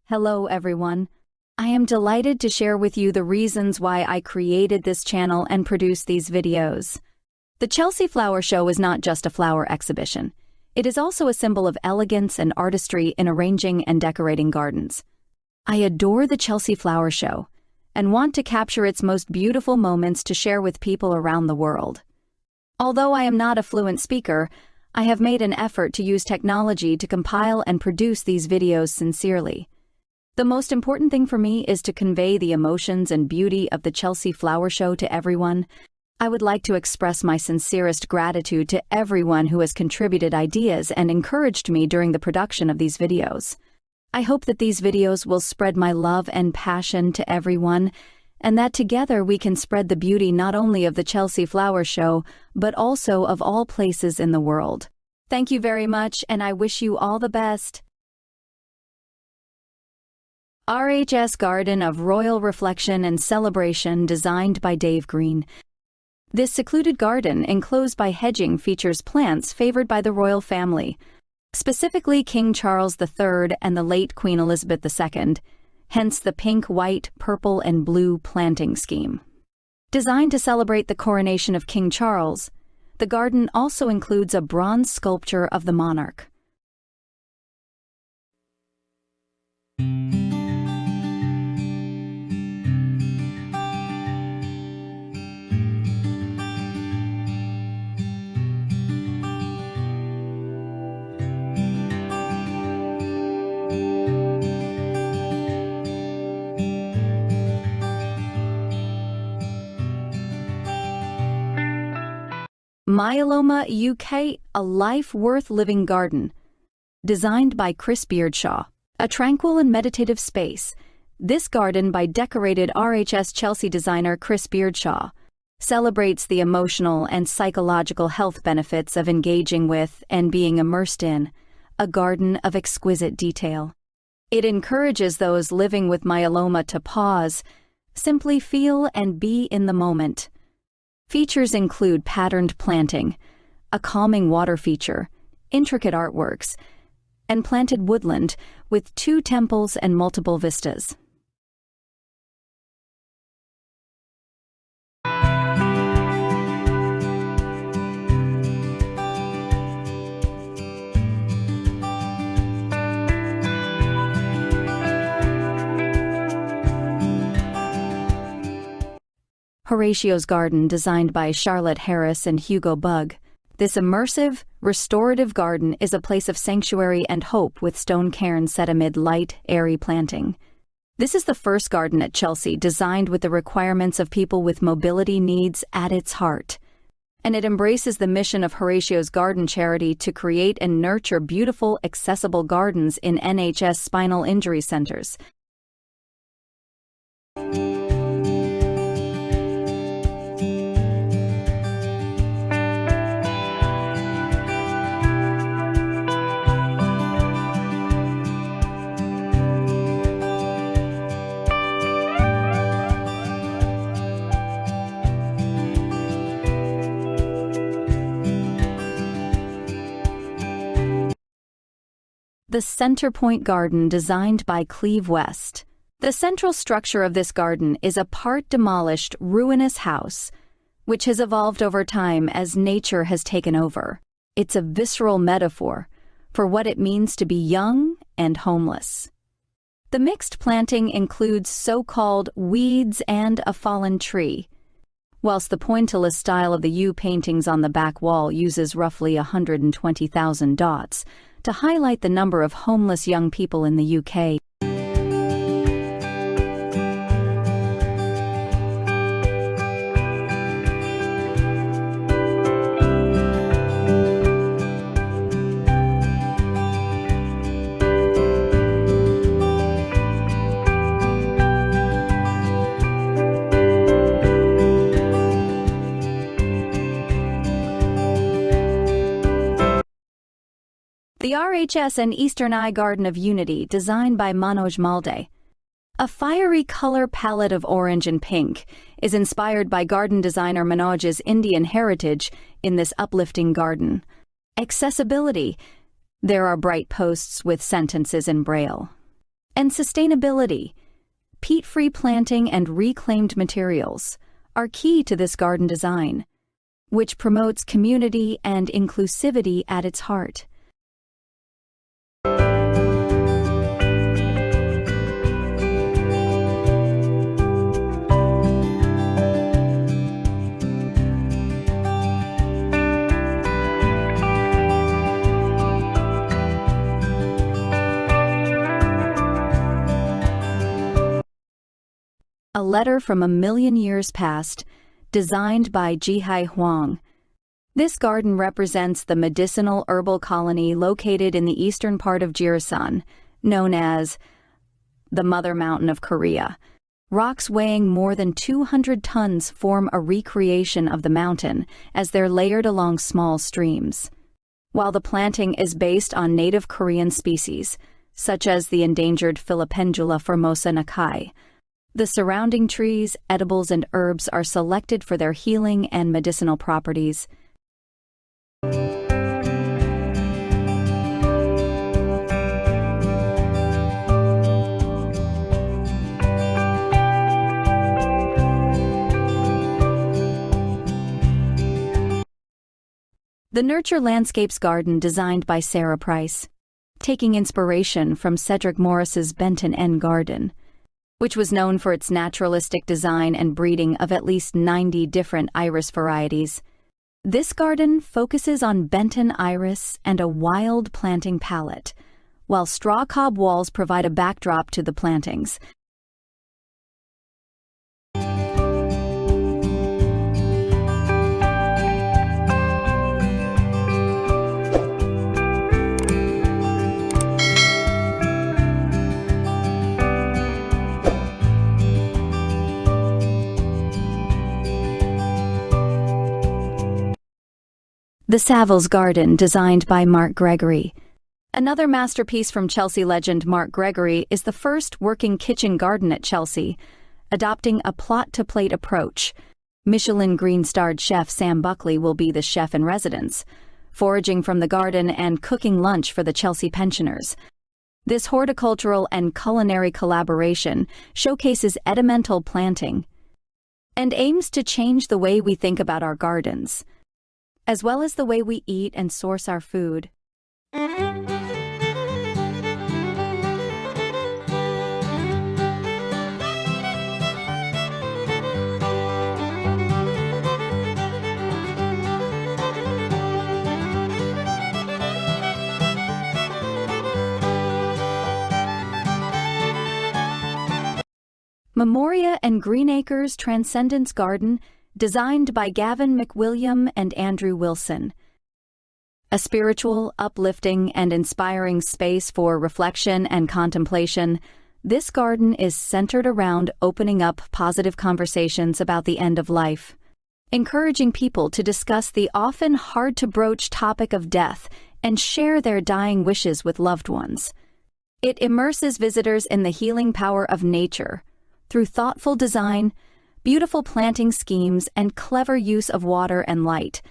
Hello everyone. I am delighted to share with you the reasons why I created this channel and produced these videos. The Chelsea Flower Show is not just a flower exhibition. It is also a symbol of elegance and artistry in arranging and decorating gardens. I adore the Chelsea Flower Show and want to capture its most beautiful moments to share with people around the world. Although I am not a fluent speaker, I have made an effort to use technology to compile and produce these videos sincerely. The most important thing for me is to convey the emotions and beauty of the Chelsea Flower Show to everyone. I would like to express my sincerest gratitude to everyone who has contributed ideas and encouraged me during the production of these videos. I hope that these videos will spread my love and passion to everyone, and that together we can spread the beauty not only of the Chelsea Flower Show, but also of all places in the world. Thank you very much, and I wish you all the best. RHS-GARDEN of Royal Reflection and Celebration, designed by Dave Green. This secluded garden, enclosed by hedging, features plants favored by the royal family, specifically King Charles III and the late Queen Elizabeth II, hence the pink, white, purple, and blue planting scheme. Designed to celebrate the coronation of King Charles, the garden also includes a bronze sculpture of the monarch. Myeloma, UK, a life worth living garden. Designed by Beardshaw. A tranquil and meditative space, this garden by decorated RHS Chelsea designer Beardshaw celebrates the emotional and psychological health benefits of engaging with and being immersed in a garden of exquisite detail. It encourages those living with myeloma to pause, simply feel and be in the moment. Features include patterned planting, a calming water feature, intricate artworks, and planted woodland with 2 temples and multiple vistas. Horatio's Garden, designed by Charlotte Harris and Hugo Bugg. This immersive, restorative garden is a place of sanctuary and hope with stone cairns set amid light, airy planting. This is the first garden at Chelsea designed with the requirements of people with mobility needs at its heart. And it embraces the mission of Horatio's Garden charity to create and nurture beautiful, accessible gardens in NHS spinal injury centers. The Centrepoint Garden, designed by Cleve. The central structure of this garden is a part-demolished, ruinous house, which has evolved over time as nature has taken over. It's a visceral metaphor for what it means to be young and homeless. The mixed planting includes so-called weeds and a fallen tree, whilst the pointillist style of the U paintings on the back wall uses roughly 120,000 dots to highlight the number of homeless young people in the UK. The RHS and Eastern Eye Garden of Unity, designed by Manoj Malde. A fiery color palette of orange and pink is inspired by garden designer Manoj's Indian heritage in this uplifting garden. Accessibility. There are bright posts with sentences in Braille. And sustainability. Peat-free planting and reclaimed materials are key to this garden design, which promotes community and inclusivity at its heart. A letter from a million years past, designed by Jihae Hwang. This garden represents the medicinal herbal colony located in the eastern part of Jiresan, known as the Mother Mountain of Korea. Rocks weighing more than 200 tons form a recreation of the mountain as they're layered along small streams. While the planting is based on native Korean species, such as the endangered Filipendula formosa nakai, the surrounding trees, edibles, and herbs are selected for their healing and medicinal properties. The Nurture Landscapes Garden designed by Sarah Price, taking inspiration from Cedric Morris's Benton N Garden, which was known for its naturalistic design and breeding of at least 90 different iris varieties. This garden focuses on Benton iris and a wild planting palette, while straw cob walls provide a backdrop to the plantings. The Savills Garden, designed by Mark Gregory. Another masterpiece from Chelsea legend Mark Gregory is the first working kitchen garden at Chelsea, adopting a plot-to-plate approach. Michelin Green-starred chef Sam Buckley will be the chef in residence, foraging from the garden and cooking lunch for the Chelsea pensioners. This horticultural and culinary collaboration showcases edimental planting and aims to change the way we think about our gardens, as well as the way we eat and source our food. Memoria and GreenAcres Transcendence Garden, designed by Gavin, McWilliam, and Andrew Wilson. A spiritual, uplifting, and inspiring space for reflection and contemplation, this garden is centered around opening up positive conversations about the end of life, encouraging people to discuss the often hard-to-broach topic of death and share their dying wishes with loved ones. It immerses visitors in the healing power of nature through thoughtful design, beautiful planting schemes, and clever use of water and light.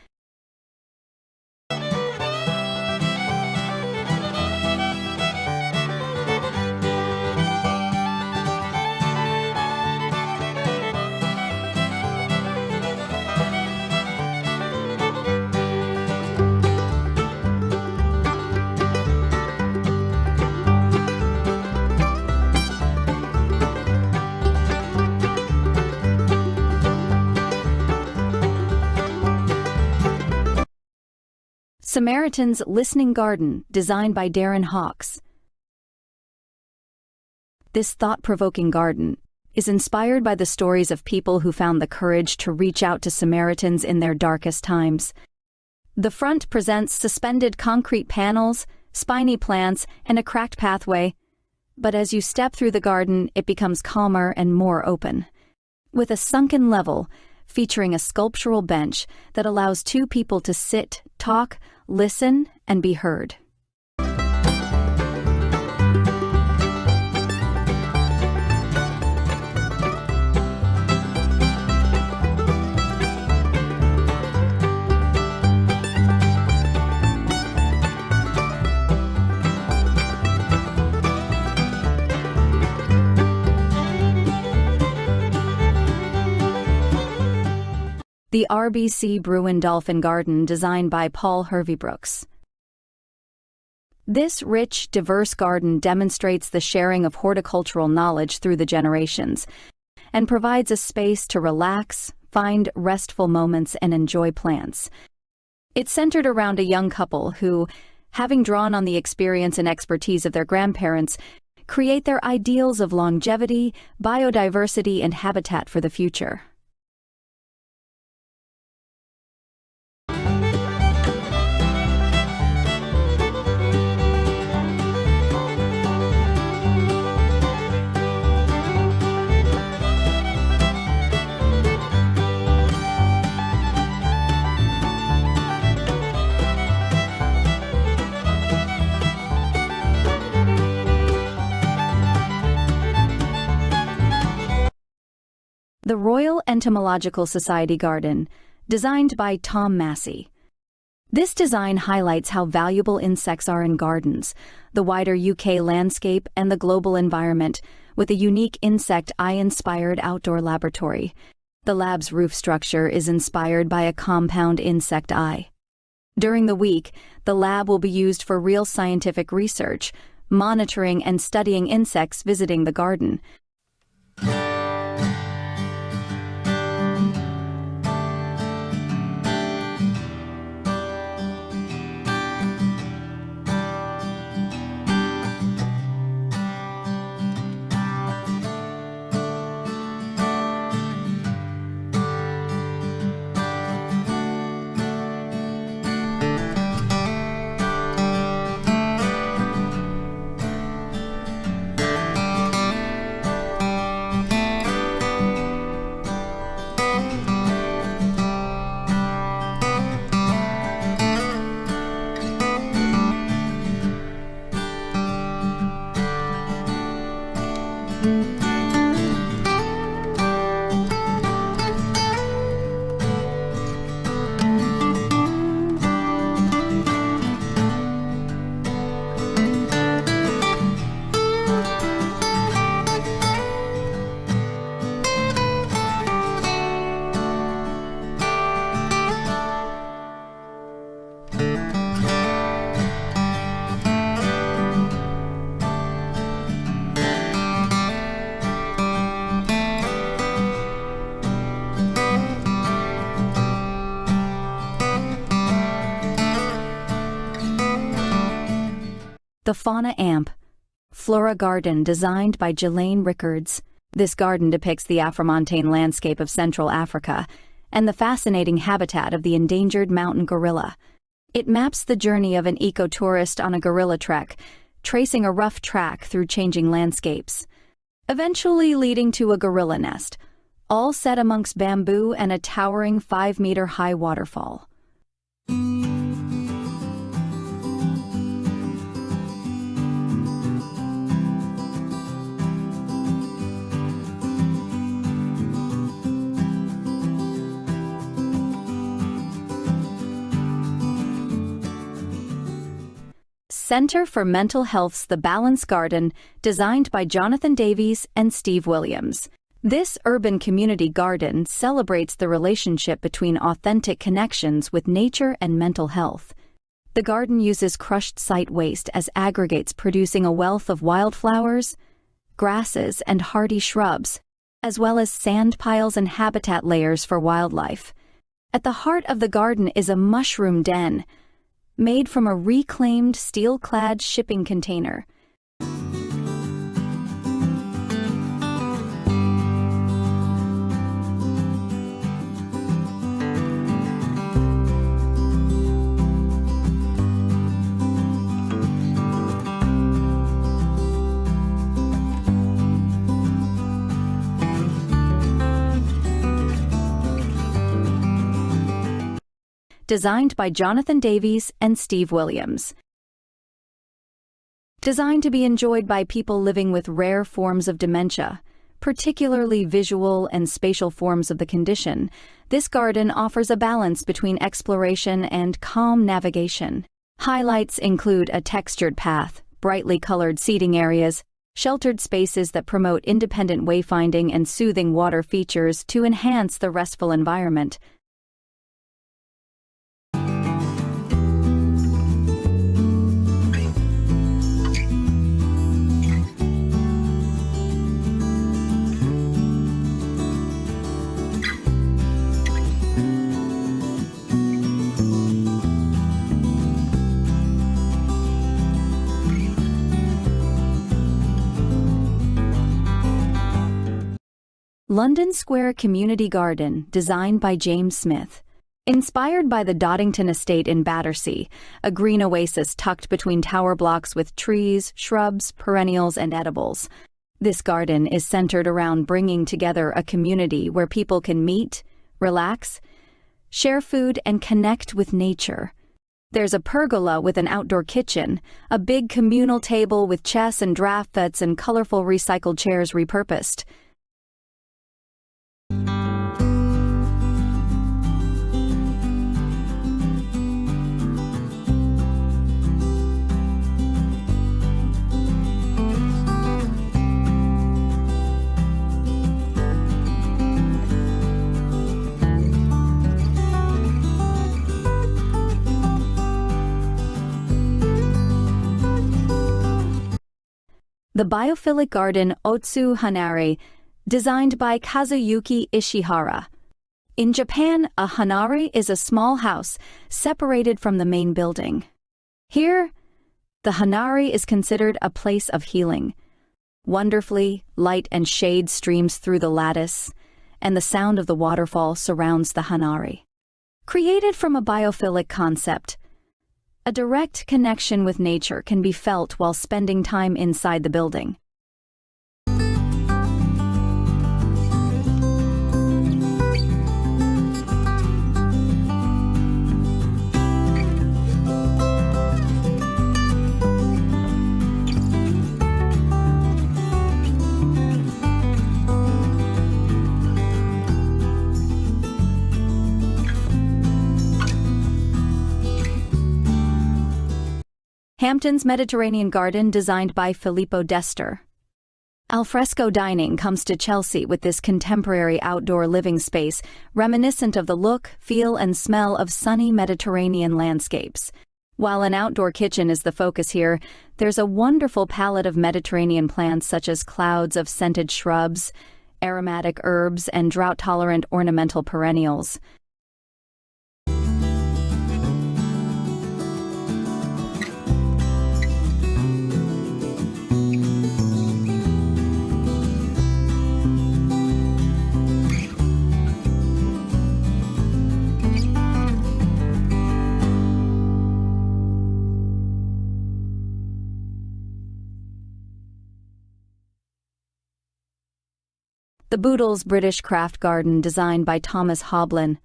Samaritans Listening Garden, designed by Darren Hawkes. This thought-provoking garden is inspired by the stories of people who found the courage to reach out to Samaritans in their darkest times. The front presents suspended concrete panels, spiny plants, and a cracked pathway, but as you step through the garden, it becomes calmer and more open, with a sunken level featuring a sculptural bench that allows two people to sit, talk, listen, and be heard. the RBC Brewin Dolphin Garden designed by Paul Hervey-Brookes. This rich, diverse garden demonstrates the sharing of horticultural knowledge through the generations and provides a space to relax, find restful moments, and enjoy plants. It's centered around a young couple who, having drawn on the experience and expertise of their grandparents, create their ideals of longevity, biodiversity, and habitat for the future. The Royal Entomological Society Garden, designed by Tom Massey. This design highlights how valuable insects are in gardens, the wider UK landscape, and the global environment, with a unique insect eye-inspired outdoor laboratory. The lab's roof structure is inspired by a compound insect eye. During the week, the lab will be used for real scientific research, monitoring and studying insects visiting the garden. The Fauna Amp, Flora Garden designed by Jilayne Rickards. This garden depicts the Afromontane landscape of Central Africa and the fascinating habitat of the endangered mountain gorilla. It maps the journey of an ecotourist on a gorilla trek, tracing a rough track through changing landscapes, eventually leading to a gorilla nest, all set amongst bamboo and a towering 5-meter-high waterfall. Center for Mental Health's The Balance Garden, designed by Jonathan Davies and Steve Williams. This urban community garden celebrates the relationship between authentic connections with nature and mental health. The garden uses crushed site waste as aggregates, producing a wealth of wildflowers, grasses, and hardy shrubs, as well as sand piles and habitat layers for wildlife. At the heart of the garden is a mushroom den, made from a reclaimed steel-clad shipping container. Designed by Jonathan Davies and Steve Williams. Designed to be enjoyed by people living with rare forms of dementia, particularly visual and spatial forms of the condition, this garden offers a balance between exploration and calm navigation. Highlights include a textured path, brightly colored seating areas, sheltered spaces that promote independent wayfinding, and soothing water features to enhance the restful environment. London Square Community Garden, designed by James Smith. Inspired by the Doddington Estate in Battersea, a green oasis tucked between tower blocks with trees, shrubs, perennials, and edibles. This garden is centered around bringing together a community where people can meet, relax, share food, and connect with nature. There's a pergola with an outdoor kitchen, a big communal table with chess and draft vets and colorful recycled chairs repurposed. The biophilic garden Otsu Hanari, designed by Kazuyuki Ishihara. In Japan, a hanari is a small house separated from the main building. Here, the hanari is considered a place of healing. Wonderfully, light and shade streams through the lattice, and the sound of the waterfall surrounds the hanari. Created from a biophilic concept, a direct connection with nature can be felt while spending time inside the building. Hampton's Mediterranean Garden, designed by Filippo Dester. Alfresco dining comes to Chelsea with this contemporary outdoor living space, reminiscent of the look, feel, and smell of sunny Mediterranean landscapes. While an outdoor kitchen is the focus here, there's a wonderful palette of Mediterranean plants such as clouds of scented shrubs, aromatic herbs, and drought-tolerant ornamental perennials. The Boodle's British Craft Garden, designed by Thomas Hoblin.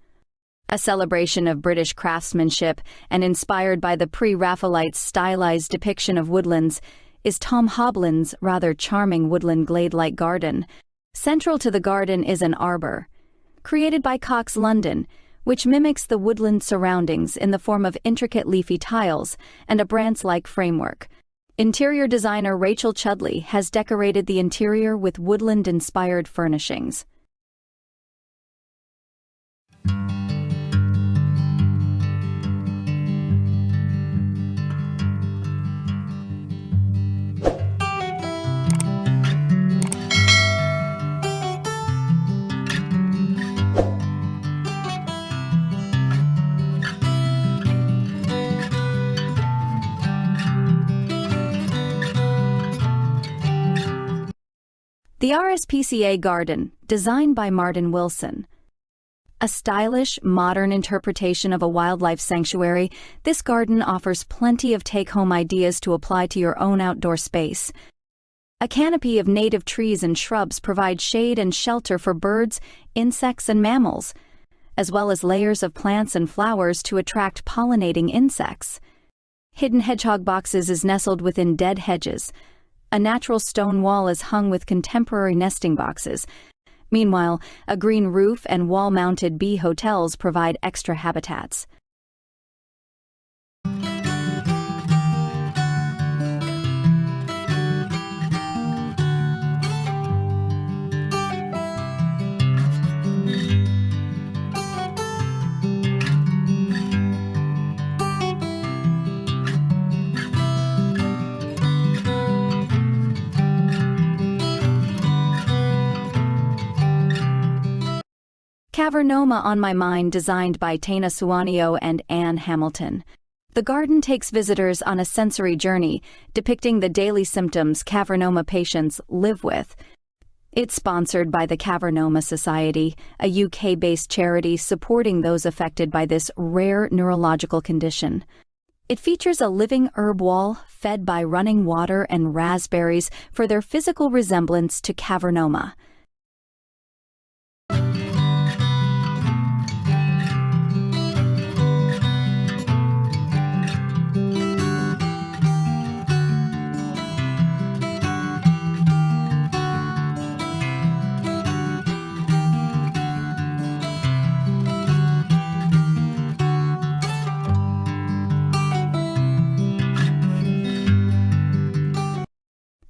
A celebration of British craftsmanship and inspired by the pre-Raphaelite's stylized depiction of woodlands is Tom Hoblin's rather charming woodland glade-like garden. Central to the garden is an arbor, created by Cox London, which mimics the woodland surroundings in the form of intricate leafy tiles and a branch-like framework. Interior designer Rachel Chudley has decorated the interior with woodland-inspired furnishings. The RSPCA Garden, designed by Martin Wilson. A stylish, modern interpretation of a wildlife sanctuary, this garden offers plenty of take-home ideas to apply to your own outdoor space. A canopy of native trees and shrubs provides shade and shelter for birds, insects, and mammals, as well as layers of plants and flowers to attract pollinating insects. Hidden hedgehog boxes is nestled within dead hedges. A natural stone wall is hung with contemporary nesting boxes. Meanwhile, a green roof and wall-mounted bee hotels provide extra habitats. Cavernoma on My Mind, designed by Tana Suanio and Anne Hamilton. The garden takes visitors on a sensory journey, depicting the daily symptoms cavernoma patients live with. It's sponsored by the Cavernoma Society, a UK-based charity supporting those affected by this rare neurological condition. It features a living herb wall fed by running water and raspberries for their physical resemblance to cavernoma.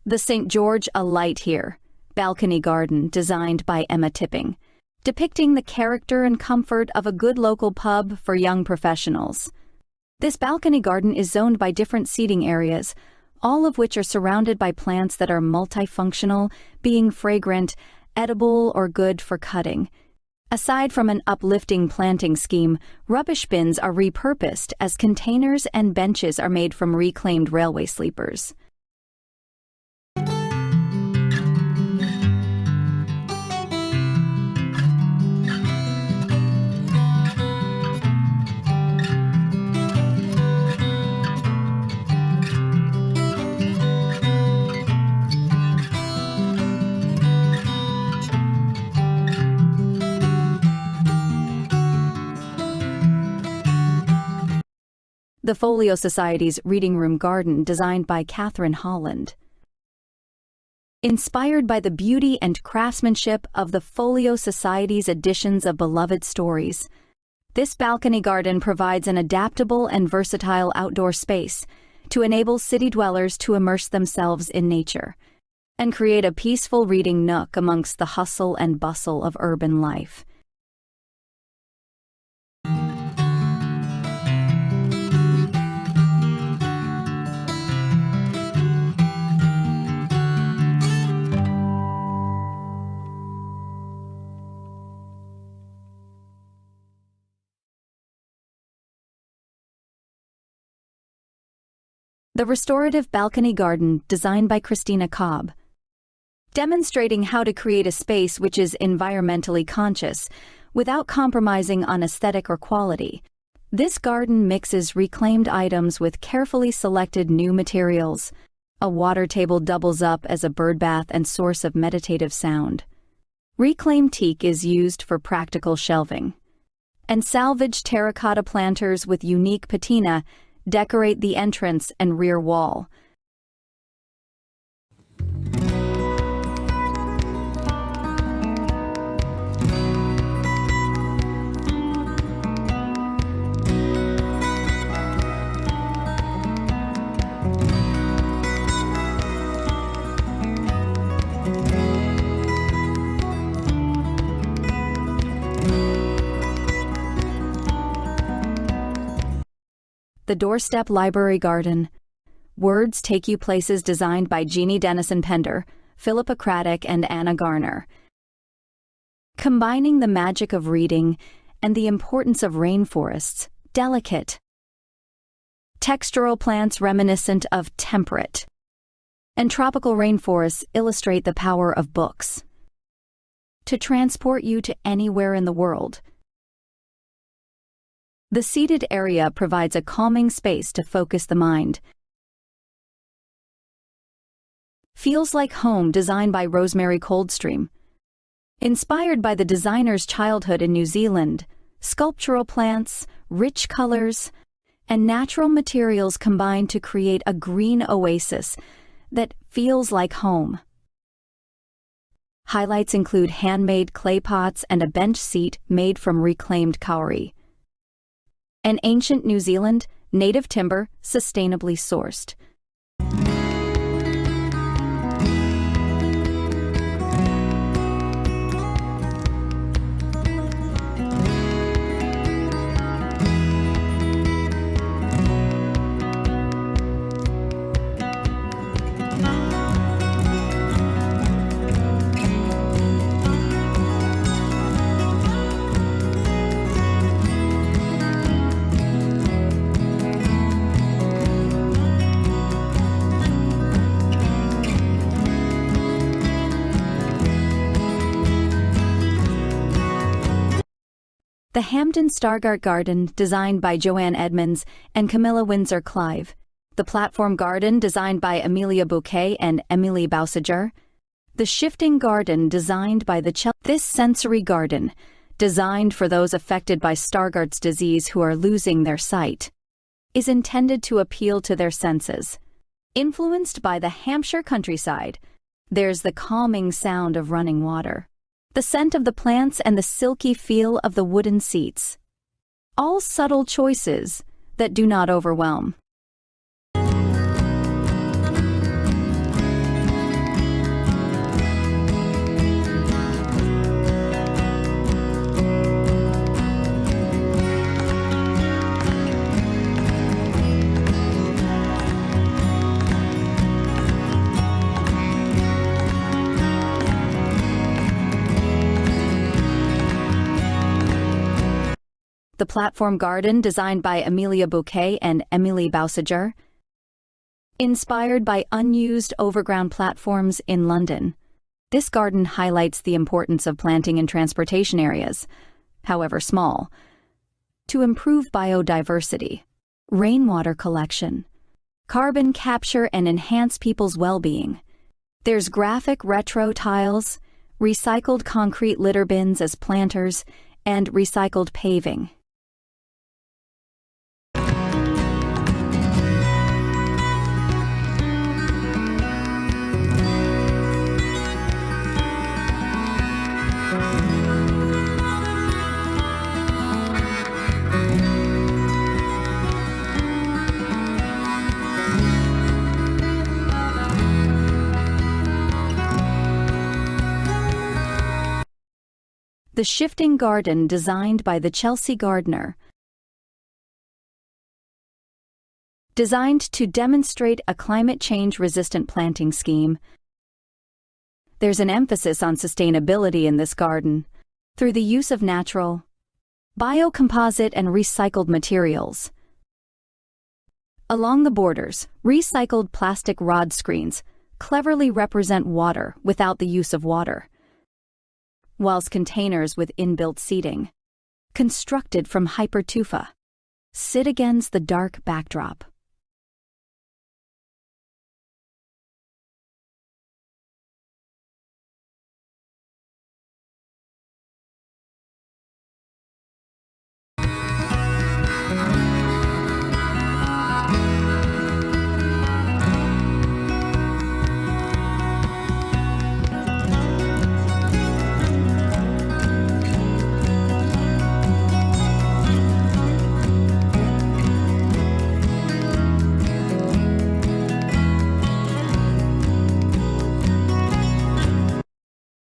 The St. George A Light Here balcony garden designed by Emma Tipping, depicting the character and comfort of a good local pub for young professionals. This balcony garden is zoned by different seating areas, all of which are surrounded by plants that are multifunctional, being fragrant, edible, or good for cutting. Aside from an uplifting planting scheme, rubbish bins are repurposed as containers and benches are made from reclaimed railway sleepers. The Folio Society's Reading Room Garden designed by Catherine Holland. Inspired by the beauty and craftsmanship of the Folio Society's editions of beloved stories, this balcony garden provides an adaptable and versatile outdoor space to enable city dwellers to immerse themselves in nature and create a peaceful reading nook amongst the hustle and bustle of urban life. The Restorative Balcony Garden designed by Christina Cobb, demonstrating how to create a space which is environmentally conscious without compromising on aesthetic or quality. This garden mixes reclaimed items with carefully selected new materials. A water table doubles up as a birdbath and source of meditative sound. Reclaimed teak is used for practical shelving. And salvaged terracotta planters with unique patina decorate the entrance and rear wall. The Doorstep Library Garden. Words Take You Places designed by Jeannie Denison-Pender, Philippa Craddock, and Anna Garner. Combining the magic of reading and the importance of rainforests, delicate. Textural plants reminiscent of temperate. And tropical rainforests illustrate the power of books to transport you to anywhere in the world. The seated area provides a calming space to focus the mind. Feels Like Home designed by Rosemary Coldstream. Inspired by the designer's childhood in New Zealand, sculptural plants, rich colors, and natural materials combine to create a green oasis that feels like home. Highlights include handmade clay pots and a bench seat made from reclaimed kauri. An ancient New Zealand, native timber, sustainably sourced. The Hampden Stargart Garden, designed by Joanne Edmonds and Camilla Windsor-Clive. The Platform Garden, designed by Amelia Bouquet and Emily Bausager. The Shifting Garden, designed by This Sensory Garden, designed for those affected by Stargardt's disease who are losing their sight, is intended to appeal to their senses. Influenced by the Hampshire countryside, there's the calming sound of running water, the scent of the plants and the silky feel of the wooden seats. All subtle choices that do not overwhelm. The Platform Garden, designed by Amelia Bouquet and Emily Bausager. Inspired by unused overground platforms in London, this garden highlights the importance of planting in transportation areas, however small, to improve biodiversity, rainwater collection, carbon capture, and enhance people's well-being. There's graphic retro tiles, recycled concrete litter bins as planters, and recycled paving. The Shifting Garden, designed by the Chelsea gardener. Designed to demonstrate a climate change-resistant planting scheme, there's an emphasis on sustainability in this garden through the use of natural, biocomposite and recycled materials. Along the borders, recycled plastic rod screens cleverly represent water without the use of water, whilst containers with inbuilt seating, constructed from hypertufa, sit against the dark backdrop.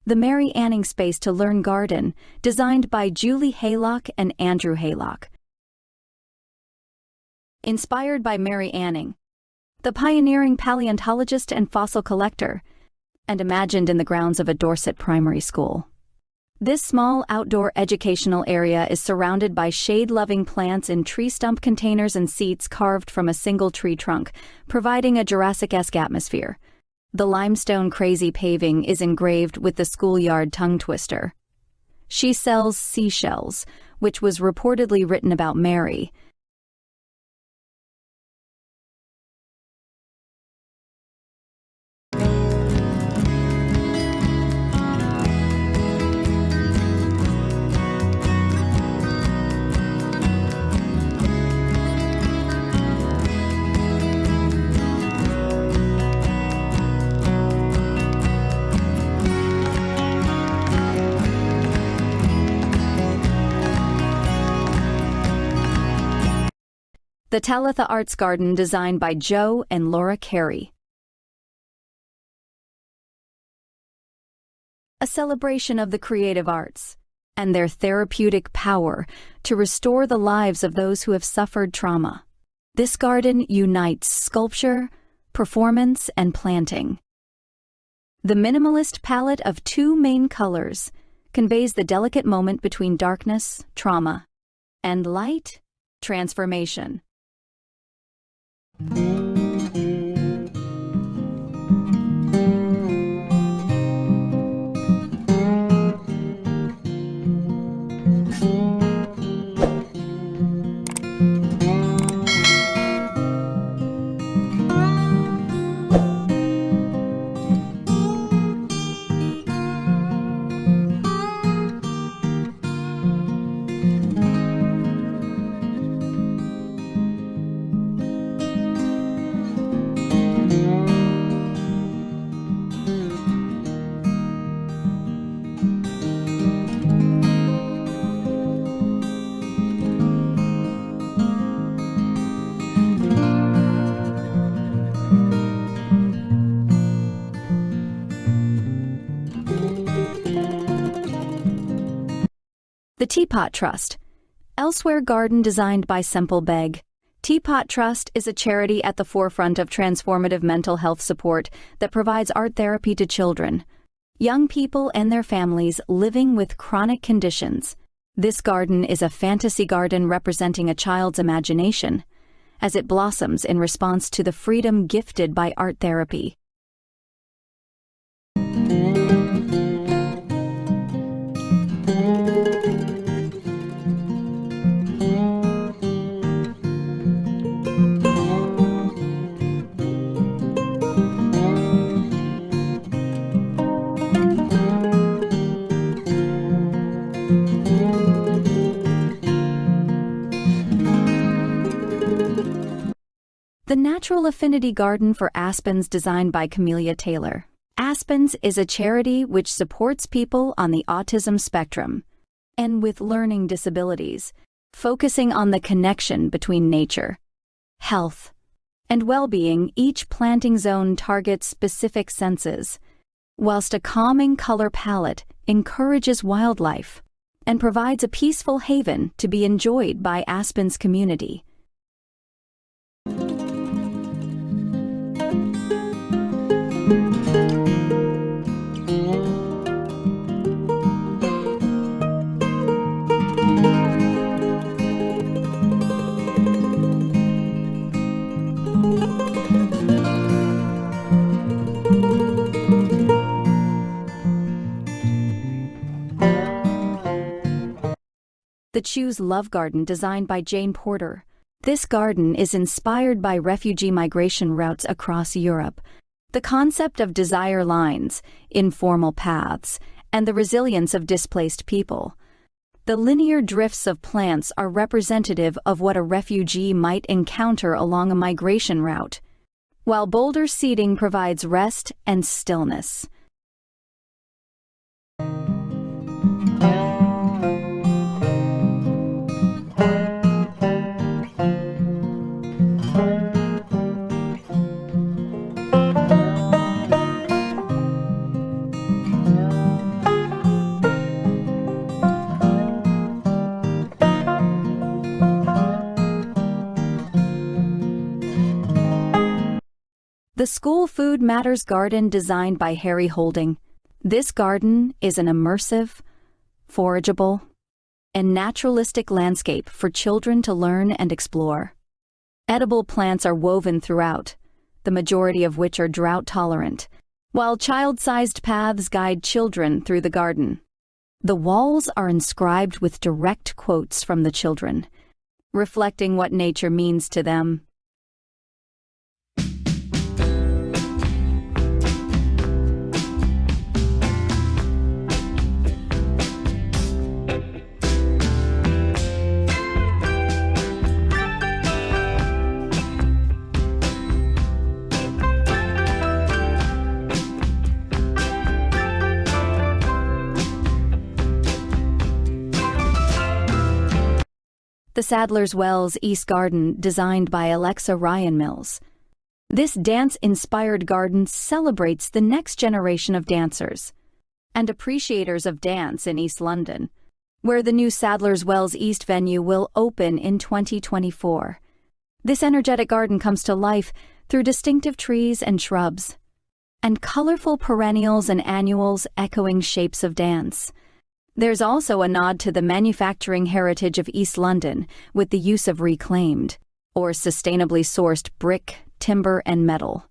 The Mary Anning Space to Learn Garden, designed by Julie Haylock and Andrew Haylock. Inspired by Mary Anning, the pioneering paleontologist and fossil collector, and imagined in the grounds of a Dorset primary school. This small outdoor educational area is surrounded by shade-loving plants in tree stump containers and seats carved from a single tree trunk, providing a Jurassic-esque atmosphere. The limestone crazy paving is engraved with the schoolyard tongue twister. She sells seashells, which was reportedly written about Mary. The Talitha Arts Garden, designed by Joe and Laura Carey. A celebration of the creative arts and their therapeutic power to restore the lives of those who have suffered trauma. This garden unites sculpture, performance, and planting. The minimalist palette of two main colors conveys the delicate moment between darkness, trauma, and light, transformation. The Teapot Trust. Elsewhere garden designed by Semple Beg. Teapot Trust is a charity at the forefront of transformative mental health support that provides art therapy to children, young people and their families living with chronic conditions. This garden is a fantasy garden representing a child's imagination, as it blossoms in response to the freedom gifted by art therapy. The Natural Affinity Garden for Aspens designed by Camellia Taylor. Aspens is a charity which supports people on the autism spectrum and with learning disabilities, focusing on the connection between nature, health, and well-being. Each planting zone targets specific senses, whilst a calming color palette encourages wildlife and provides a peaceful haven to be enjoyed by Aspens community. The Choose Love Garden designed by Jane Porter. This garden is inspired by refugee migration routes across Europe. The concept of desire lines, informal paths, and the resilience of displaced people. The linear drifts of plants are representative of what a refugee might encounter along a migration route, while boulder seating provides rest and stillness. The School Food Matters Garden designed by Harry Holding. This garden is an immersive, forageable, and naturalistic landscape for children to learn and explore. Edible plants are woven throughout, the majority of which are drought-tolerant, while child-sized paths guide children through the garden. The walls are inscribed with direct quotes from the children, reflecting what nature means to them. The Sadler's Wells East Garden designed by Alexa Ryan Mills. This dance-inspired garden celebrates the next generation of dancers and appreciators of dance in East London, where the new Sadler's Wells East venue will open in 2024. This energetic garden comes to life through distinctive trees and shrubs, and colorful perennials and annuals echoing shapes of dance. There's also a nod to the manufacturing heritage of East London with the use of reclaimed or sustainably sourced brick, timber, and metal.